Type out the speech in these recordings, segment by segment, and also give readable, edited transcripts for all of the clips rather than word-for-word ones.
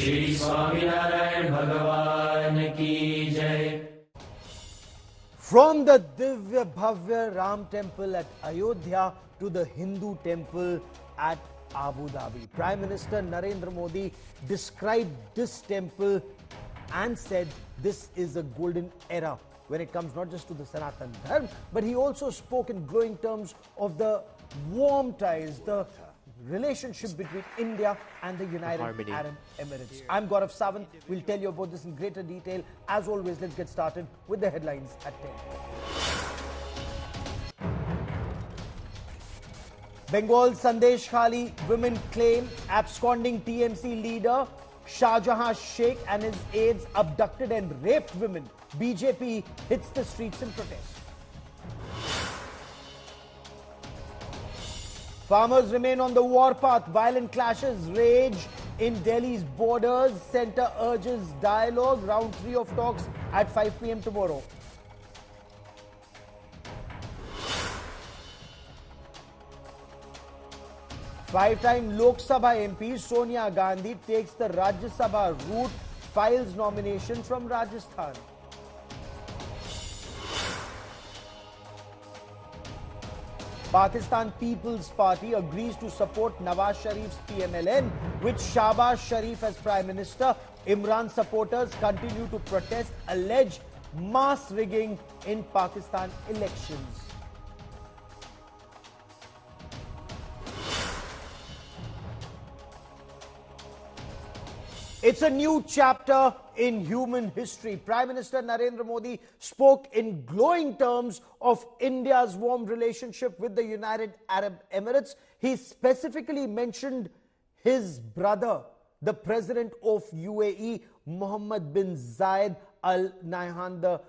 श्री स्वामीनारायण भगवान की जय। From the Divya Bhavya Ram temple at Ayodhya to the Hindu temple at Abu Dhabi, Prime Minister Narendra Modi described this temple and said this is a golden era when it comes not just to the Sanatan Dharma, but he also spoke in glowing terms of the warm ties, the relationship between India and the United Arab Emirates. I'm Gaurav Sawant. We'll tell you about this in greater detail. As always, let's get started with the headlines at 10. Bengal Sandesh Khali women claim absconding TMC leader Shahjahan Sheikh and his aides abducted and raped women. BJP hits the streets in protest. Farmers remain on the warpath. Violent clashes rage in Delhi's borders. Centre urges dialogue. Round 3 of talks at 5 p.m. tomorrow. Five-time Lok Sabha MP Sonia Gandhi takes the Rajya Sabha route, files nomination from Rajasthan. Pakistan People's Party agrees to support Nawaz Sharif's PMLN with Shahbaz Sharif as Prime Minister. Imran supporters continue to protest alleged mass rigging in Pakistan elections. It's a new chapter in human history. Prime Minister Narendra Modi spoke in glowing terms of India's warm relationship with the United Arab Emirates. He specifically mentioned his brother, the President of UAE, Mohammed bin Zayed Al Nahyan,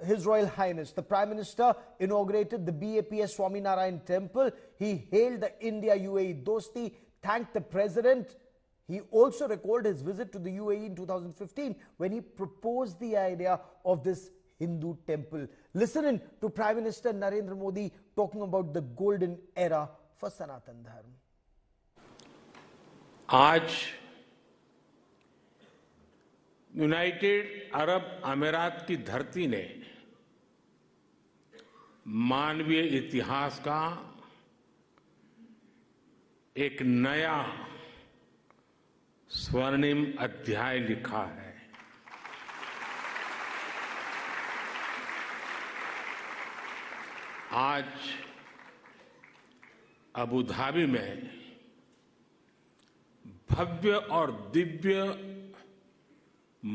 His Royal Highness. The Prime Minister inaugurated the BAPS Swaminarayan Temple. He hailed the India-UAE Dosti, thanked the President. He also recalled his visit to the UAE in 2015 when he proposed the idea of this Hindu temple. Listen in to Prime Minister Narendra Modi talking about the golden era for Sanatan Dharma. आज United Arab अमीरात की धरती ने मानवीय इतिहास का एक नया स्वर्णिम अध्याय लिखा है। आज अबू धाबी में भव्य और दिव्य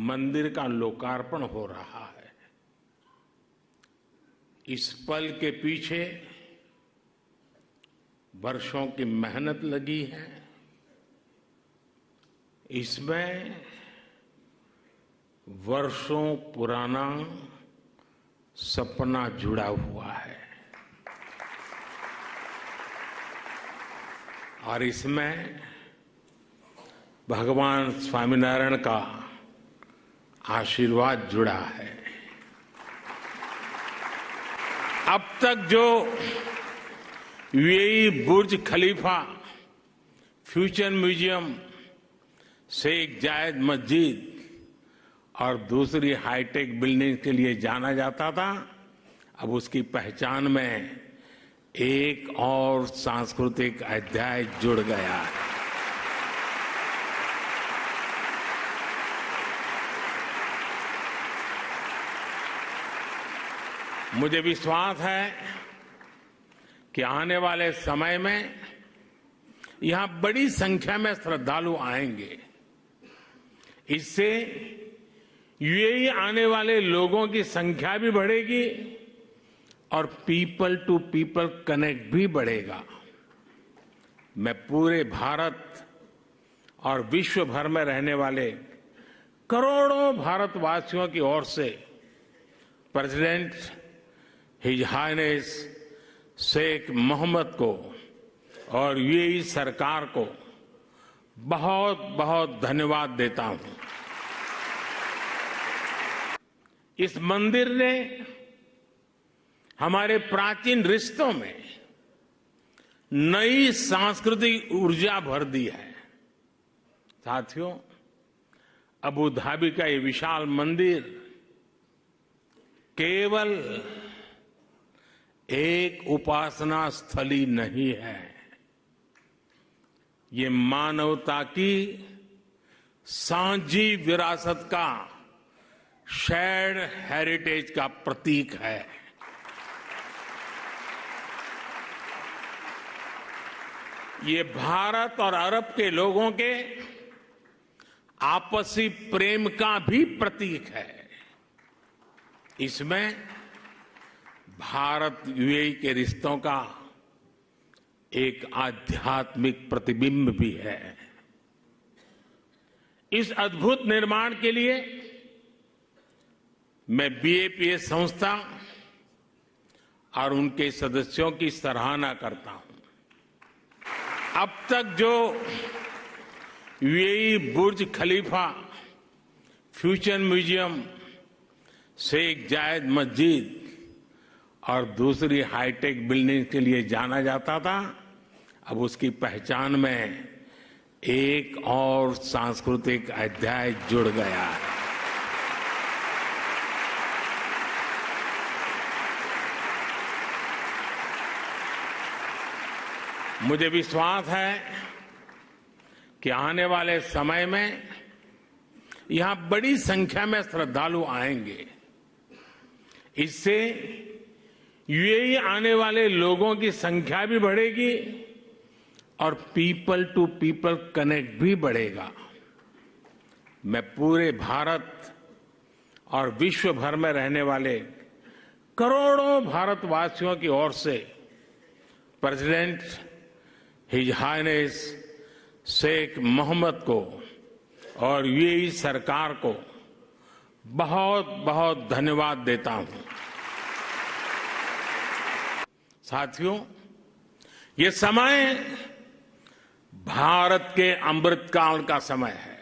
मंदिर का लोकार्पण हो रहा है। इस पल के पीछे वर्षों की मेहनत लगी है। इसमें वर्षों पुराना सपना जुड़ा हुआ है और इसमें भगवान स्वामीनारायण का आशीर्वाद जुड़ा है। अब तक जो यूएई बुर्ज खलीफा, फ्यूचर म्यूजियम, शेख जायद मस्जिद और दूसरी हाईटेक बिल्डिंग के लिए जाना जाता था, अब उसकी पहचान में एक और सांस्कृतिक अध्याय जुड़ गया है। मुझे विश्वास है कि आने वाले समय में यहां बड़ी संख्या में श्रद्धालु आएंगे। इससे यूएई आने वाले लोगों की संख्या भी बढ़ेगी और पीपल टू पीपल कनेक्ट भी बढ़ेगा। मैं पूरे भारत और विश्व भर में रहने वाले करोड़ों भारतवासियों की ओर से president his highness Sheikh Mohammed को और यूएई सरकार को बहुत बहुत धन्यवाद देता हूं। इस मंदिर ने हमारे प्राचीन रिश्तों में नई सांस्कृतिक ऊर्जा भर दी है। साथियों, अबू धाबी का ये विशाल मंदिर केवल एक उपासना स्थली नहीं है, ये मानवता की सांझी विरासत का शेयर्ड हेरिटेज का प्रतीक है। ये भारत और अरब के लोगों के आपसी प्रेम का भी प्रतीक है। इसमें भारत यूएई के रिश्तों का एक आध्यात्मिक प्रतिबिंब भी है। इस अद्भुत निर्माण के लिए मैं बीएपीएस संस्था और उनके सदस्यों की सराहना करता हूं। अब तक जो यूएई बुर्ज खलीफा, फ्यूचर म्यूजियम, शेख जायद मस्जिद और दूसरी हाईटेक बिल्डिंग के लिए जाना जाता था, अब उसकी पहचान में एक और सांस्कृतिक अध्याय जुड़ गया है। मुझे विश्वास है कि आने वाले समय में यहां बड़ी संख्या में श्रद्धालु आएंगे। इससे यूएई आने वाले लोगों की संख्या भी बढ़ेगी और पीपल टू पीपल कनेक्ट भी बढ़ेगा। मैं पूरे भारत और विश्व भर में रहने वाले करोड़ों भारतवासियों की ओर से president his highness Sheikh Mohammed को और यूएई सरकार को बहुत बहुत धन्यवाद देता हूं। साथियों, ये समय भारत के अमृतकाल का समय है।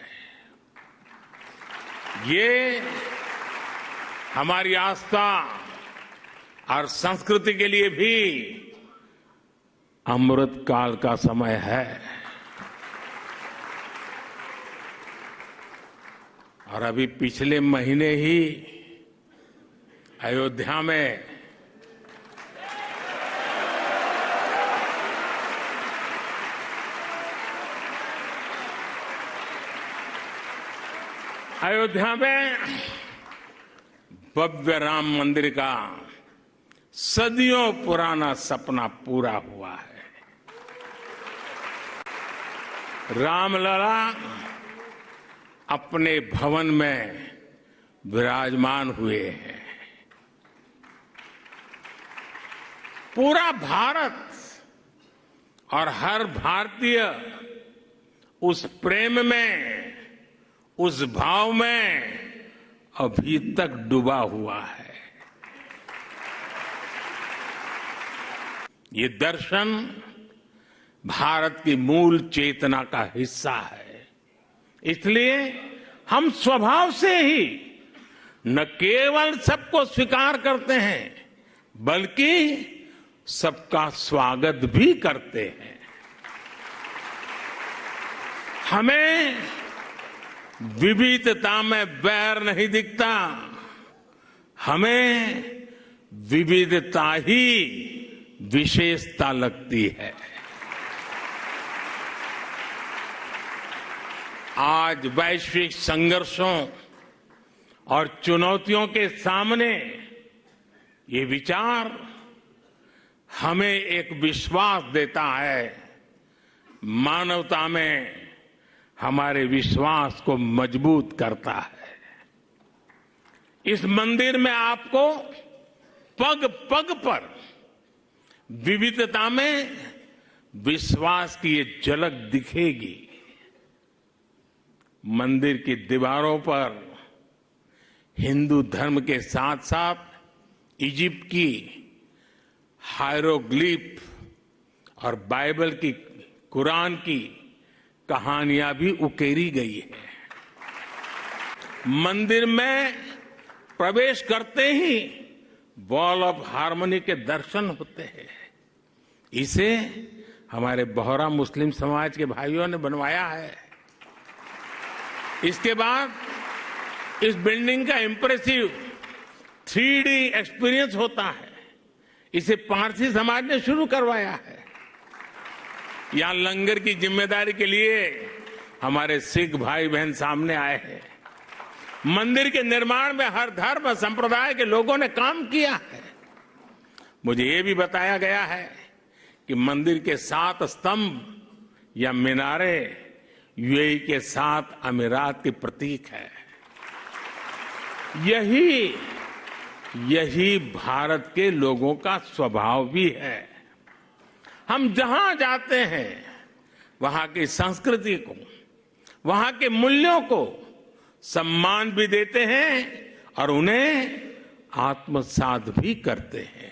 ये हमारी आस्था और संस्कृति के लिए भी अमृतकाल का समय है। और अभी पिछले महीने ही अयोध्या में भव्य राम मंदिर का सदियों पुराना सपना पूरा हुआ है। रामलला अपने भवन में विराजमान हुए हैं। पूरा भारत और हर भारतीय उस प्रेम में, उस भाव में अभी तक डूबा हुआ है। ये दर्शन भारत की मूल चेतना का हिस्सा है। इसलिए हम स्वभाव से ही न केवल सबको स्वीकार करते हैं, बल्कि सबका स्वागत भी करते हैं। हमें विविधता में बैर नहीं दिखता, हमें विविधता ही विशेषता लगती है। आज वैश्विक संघर्षों और चुनौतियों के सामने ये विचार हमें एक विश्वास देता है। मानवता में हमारे विश्वास को मजबूत करता है। इस मंदिर में आपको पग पग पर विविधता में विश्वास की ये झलक दिखेगी। मंदिर की दीवारों पर हिंदू धर्म के साथ साथ इजिप्ट की हायरोग्लिफ और बाइबल की, कुरान की कहानियां भी उकेरी गई है। मंदिर में प्रवेश करते ही वॉल ऑफ हार्मनी के दर्शन होते हैं। इसे हमारे बोहरा मुस्लिम समाज के भाइयों ने बनवाया है। इसके बाद इस बिल्डिंग का इंप्रेसिव 3D एक्सपीरियंस होता है। इसे पारसी समाज ने शुरू करवाया है। यहां लंगर की जिम्मेदारी के लिए हमारे सिख भाई बहन सामने आए हैं। मंदिर के निर्माण में हर धर्म संप्रदाय के लोगों ने काम किया है। मुझे ये भी बताया गया है कि मंदिर के 7 स्तंभ या मीनारे यूएई के 7 अमीरात के प्रतीक है। यही भारत के लोगों का स्वभाव भी है। हम जहां जाते हैं वहां की संस्कृति को, वहां के मूल्यों को सम्मान भी देते हैं और उन्हें आत्मसात भी करते हैं।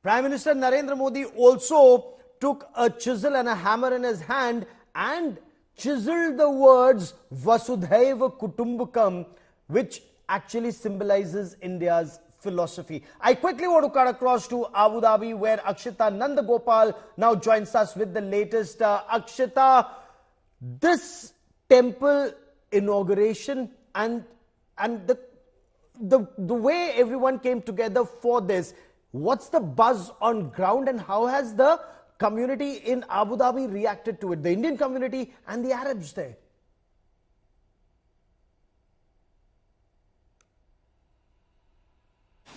Prime Minister Narendra Modi also took a chisel and a hammer in his hand and chiseled the words Vasudhaiva Kutumbakam, which actually symbolizes India's philosophy. I quickly want to cut across to Abu Dhabi, where Akshita Nandagopal now joins us with the latest. Akshita, this temple inauguration and the way everyone came together for this, what's the buzz on ground and how has the community in Abu Dhabi reacted to it, the Indian community and the Arabs there?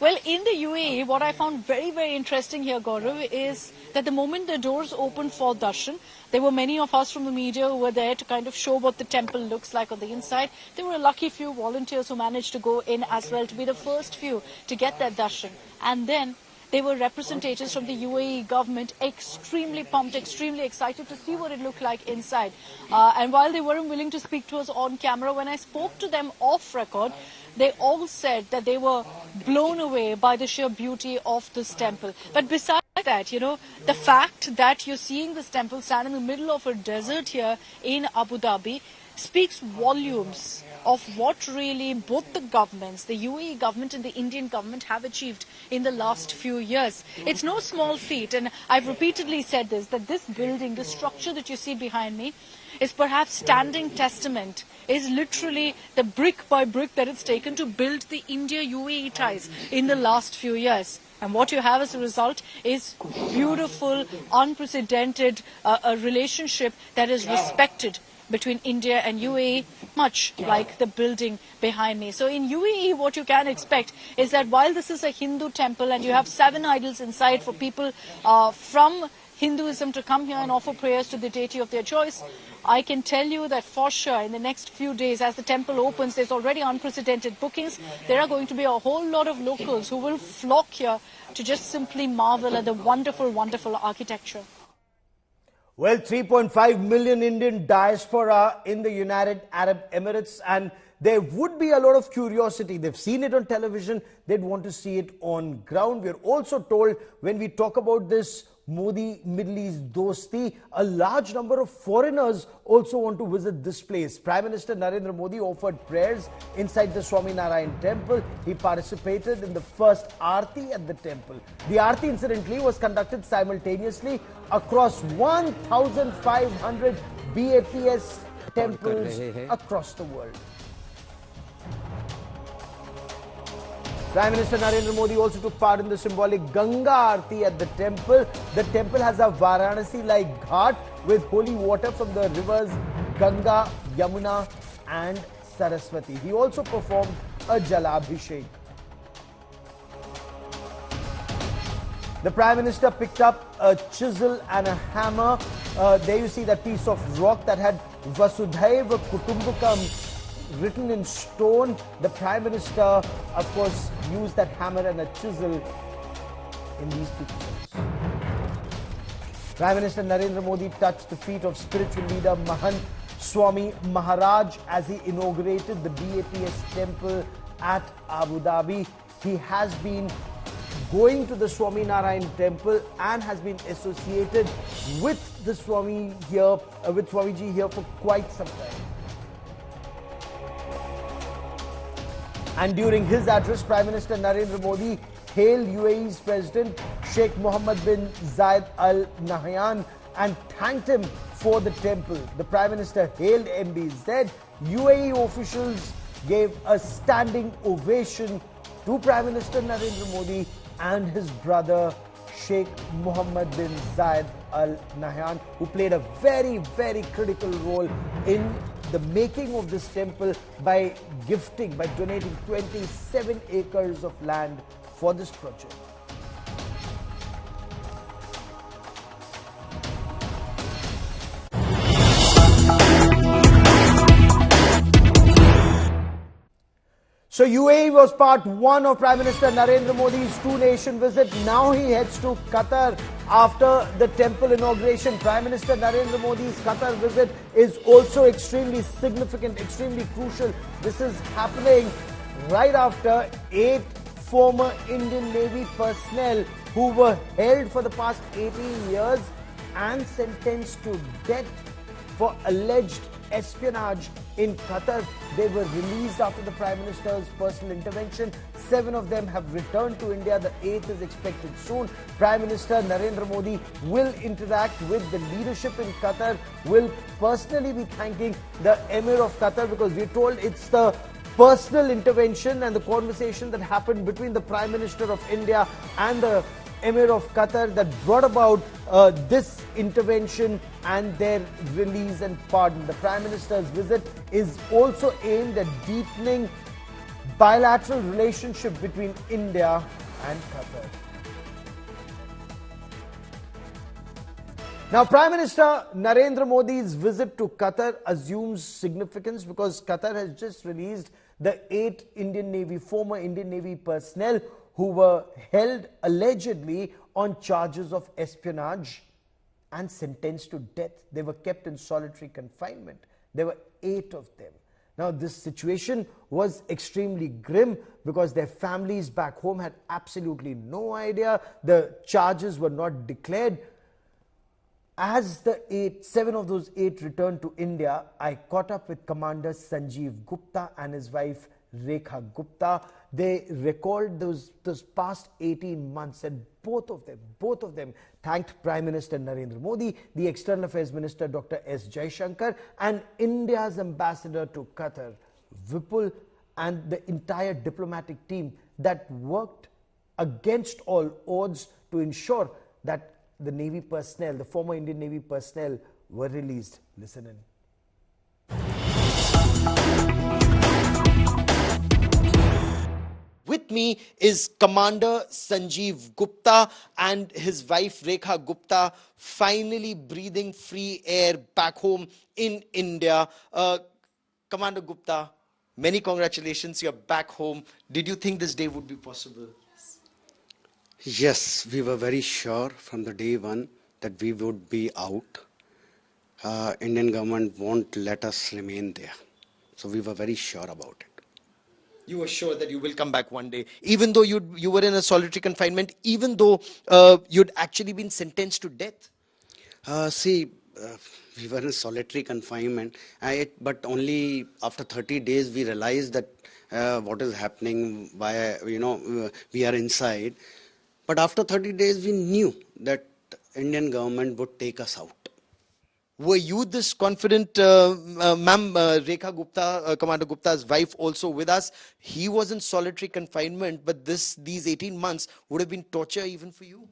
Well, in the UAE, what I found very, very interesting here, Gaurav, is that the moment the doors opened for darshan, there were many of us from the media who were there to kind of show what the temple looks like on the inside. There were a lucky few volunteers who managed to go in as well, to be the first few to get that darshan. And then there were representatives from the UAE government extremely pumped, extremely excited to see what it looked like inside. And while they weren't willing to speak to us on camera, when I spoke to them off record, they all said that they were blown away by the sheer beauty of this temple. But besides that, you know, the fact that you're seeing this temple stand in the middle of a desert here in Abu Dhabi speaks volumes of what really both the governments, the UAE government and the Indian government, have achieved in the last few years. It's no small feat, and I've repeatedly said this, that this building, the structure that you see behind me, is perhaps standing testament, is literally the brick by brick that it's taken to build the India-UAE ties in the last few years. And what you have as a result is beautiful, unprecedented a relationship that is respected between India and UAE, much like the building behind me. So in UAE, what you can expect is that while this is a Hindu temple and you have 7 idols inside for people from Hinduism to come here and offer prayers to the deity of their choice, I can tell you that for sure in the next few days, as the temple opens, there's already unprecedented bookings. There are going to be a whole lot of locals who will flock here to just simply marvel at the wonderful, wonderful architecture. Well, 3.5 million Indian diaspora in the United Arab Emirates, and there would be a lot of curiosity. They've seen it on television. They'd want to see it on ground. We're also told when we talk about this Modi Middle East Dosti, a large number of foreigners also want to visit this place. Prime Minister Narendra Modi offered prayers inside the Swaminarayan temple. He participated in the first Aarti at the temple. The Aarti, incidentally, was conducted simultaneously across 1,500 BAPS temples across the world. Prime Minister Narendra Modi also took part in the symbolic Ganga Aarti at the temple. The temple has a Varanasi-like ghat with holy water from the rivers Ganga, Yamuna and Saraswati. He also performed a Jalabhishek. The Prime Minister picked up a chisel and a hammer. There you see that piece of rock that had Vasudhaiva Kutumbakam written in stone. The Prime Minister, of course, used that hammer and a chisel in these pictures. Prime Minister Narendra Modi touched the feet of spiritual leader Mahant Swami Maharaj as he inaugurated the BAPS temple at Abu Dhabi. He has been going to the Swaminarayan temple and has been associated with the Swami here, with Swamiji here for quite some time. And during his address, Prime Minister Narendra Modi hailed UAE's President Sheikh Mohammed bin Zayed Al Nahyan and thanked him for the temple. The Prime Minister hailed MBZ. UAE officials gave a standing ovation to Prime Minister Narendra Modi and his brother Sheikh Mohammed bin Zayed Al Nahyan, who played a very, very critical role in the making of this temple by donating 27 acres of land for this project. So UAE was part one of Prime Minister Narendra Modi's two-nation visit. Now he heads to Qatar after the temple inauguration. Prime Minister Narendra Modi's Qatar visit is also extremely significant, extremely crucial. This is happening right after 8 former Indian Navy personnel who were held for the past 18 years and sentenced to death for alleged espionage in Qatar. They were released after the Prime Minister's personal intervention. 7 of them have returned to India. The 8th is expected soon. Prime Minister Narendra Modi will interact with the leadership in Qatar, will personally be thanking the Emir of Qatar, because we're told it's the personal intervention and the conversation that happened between the Prime Minister of India and the Emir of Qatar that brought about this intervention and their release and pardon. The Prime Minister's visit is also aimed at deepening bilateral relationship between India and Qatar. Now, Prime Minister Narendra Modi's visit to Qatar assumes significance because Qatar has just released the 8 former Indian Navy personnel who were held allegedly on charges of espionage and sentenced to death. They were kept in solitary confinement. There were 8 of them. Now, this situation was extremely grim because their families back home had absolutely no idea. The charges were not declared. As the 7 of those 8 returned to India, I caught up with Commander Sanjiv Gupta and his wife Rekha Gupta. They recalled those past 18 months, and both of them thanked Prime Minister Narendra Modi, the External Affairs Minister Dr. S. Jaishankar, and India's ambassador to Qatar, Vipul, and the entire diplomatic team that worked against all odds to ensure that the Navy personnel, the former Indian Navy personnel, were released. Listen in. With me is Commander Sanjiv Gupta and his wife Rekha Gupta, finally breathing free air back home in India. Commander Gupta, many congratulations, you're back home. Did you think this day would be possible? Yes, we were very sure from the day one that we would be out. Indian government won't let us remain there. So we were very sure about it. You were sure that you will come back one day, even though you were in a solitary confinement, even though you'd actually been sentenced to death? We were in solitary confinement, but only after 30 days we realized that what is happening, why, we are inside. But after 30 days we knew that Indian government would take us out. Were you this confident, ma'am, Rekha Gupta, Commander Gupta's wife, also with us? He was in solitary confinement, but these 18 months would have been torture even for you?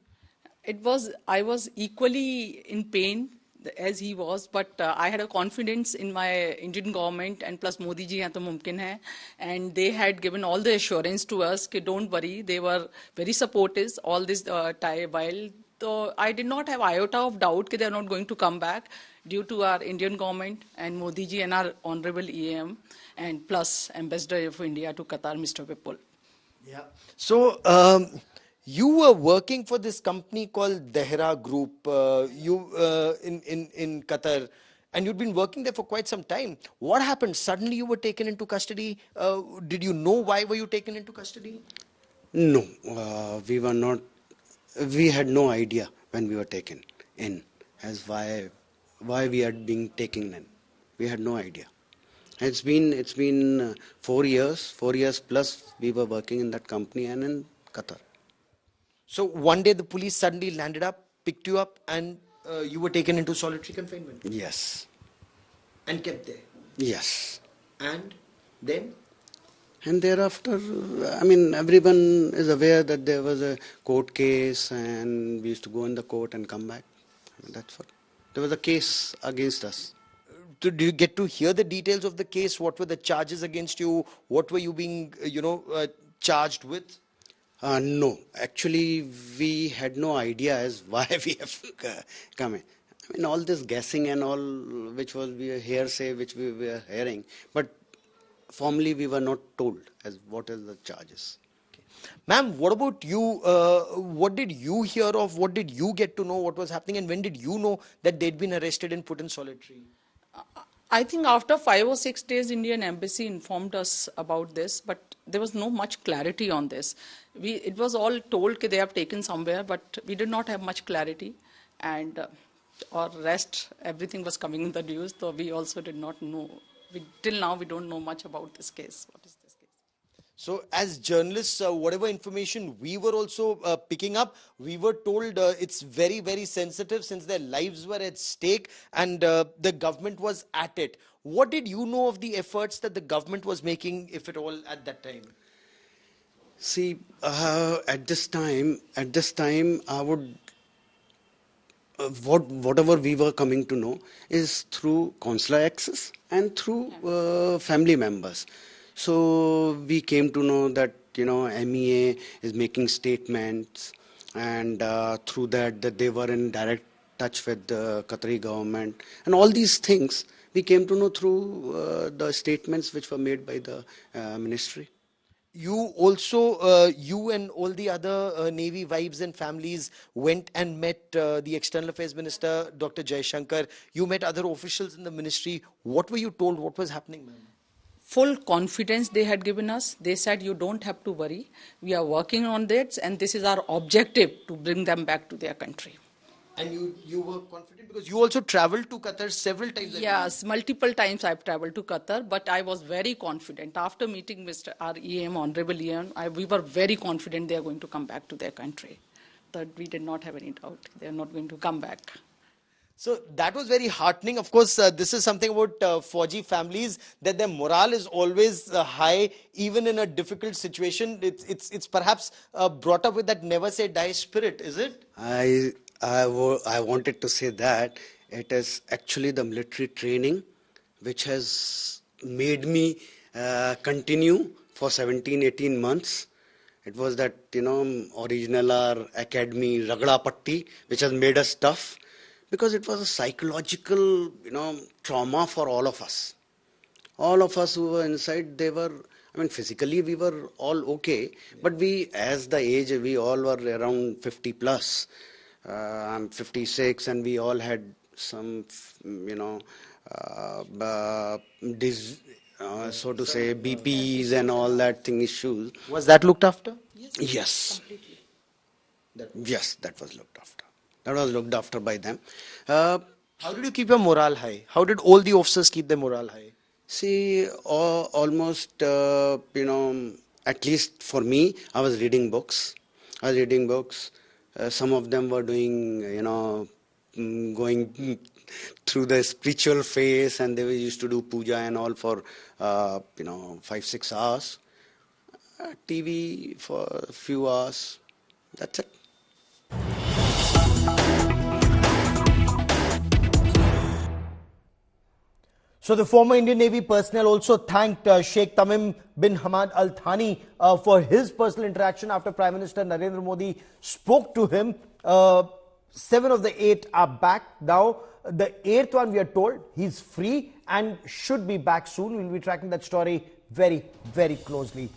I was equally in pain as he was, but I had a confidence in my Indian government, and plus Modi ji hai to mumkin hai, and they had given all the assurance to us that don't worry. They were very supportive all this time while. So I did not have iota of doubt that they are not going to come back due to our Indian government and Modi ji and our Honorable EM and plus Ambassador of India to Qatar, Mr. Vipul. Yeah. So you were working for this company called Dehra Group in Qatar, and you'd been working there for quite some time. What happened? Suddenly you were taken into custody. Did you know why were you taken into custody? No, we were not. We had no idea when we were taken in as why we are being taken in. We had no idea. It's been 4 years plus we were working in that company and in Qatar. So one day the police suddenly landed up, picked you up, and you were taken into solitary confinement Yes. and kept there. Yes. And then? And thereafter, I mean, everyone is aware that there was a court case and we used to go in the court and come back. I mean, that's what. There was a case against us. So do you get to hear the details of the case? What were the charges against you? What were you being, charged with? No, actually, we had no idea as why we have come in. I mean, all this guessing and all, which was hearsay, which we were hearing, but formally we were not told as what is the charges. Ma'am, what about you? What did you hear of? What did you get to know what was happening? And when did you know that they'd been arrested and put in solitary? I think after 5 or 6 days, Indian Embassy informed us about this, but there was no much clarity on this. It was all told that they have taken somewhere, but we did not have much clarity. And or rest, everything was coming in the news, so we also did not know. Till now, we don't know much about this case. What is this case? So as journalists, whatever information we were also picking up, we were told it's very, very sensitive since their lives were at stake and the government was at it. What did you know of the efforts that the government was making, if at all, at that time? See, at this time, I would, whatever we were coming to know is through consular access and through family members. So we came to know that, MEA is making statements and through that they were in direct touch with the Qatari government. And all these things we came to know through the statements which were made by the ministry. You also, you and all the other Navy wives and families went and met the External Affairs Minister, Dr. Jaishankar. You met other officials in the ministry. What were you told? What was happening, ma'am? Full confidence they had given us. They said, you don't have to worry. We are working on this, and this is our objective to bring them back to their country. And you were confident because you also traveled to Qatar several times. Yes, multiple times I've traveled to Qatar, but I was very confident. After meeting our EM, Honorable EM, we were very confident they are going to come back to their country. That we did not have any doubt. They are not going to come back. So that was very heartening. Of course, this is something about Fauji families, that their morale is always high, even in a difficult situation. It's perhaps brought up with that never say die spirit, is it? I wanted to say that it is actually the military training which has made me continue for 17-18 months. It was that, original our academy, Ragda Patti, which has made us tough. Because it was a psychological, trauma for all of us. All of us who were inside, physically we were all okay. But we, as the age, we all were around 50 plus. I'm 56 and we all had some, so to say, BPs and all that thing issues. Was that looked after? Yes. Completely. Yes, that was looked after. That was looked after by them. How did you keep your morale high? How did all the officers keep their morale high? See, almost, at least for me, I was reading books. Some of them were doing, going through the spiritual phase, and they used to do puja and all for, 5-6 hours. TV for a few hours. That's it. So the former Indian Navy personnel also thanked Sheikh Tamim bin Hamad Al Thani for his personal interaction after Prime Minister Narendra Modi spoke to him. 7 of the 8 are back now. The 8th one, we are told, he's free and should be back soon. We'll be tracking that story very, very closely.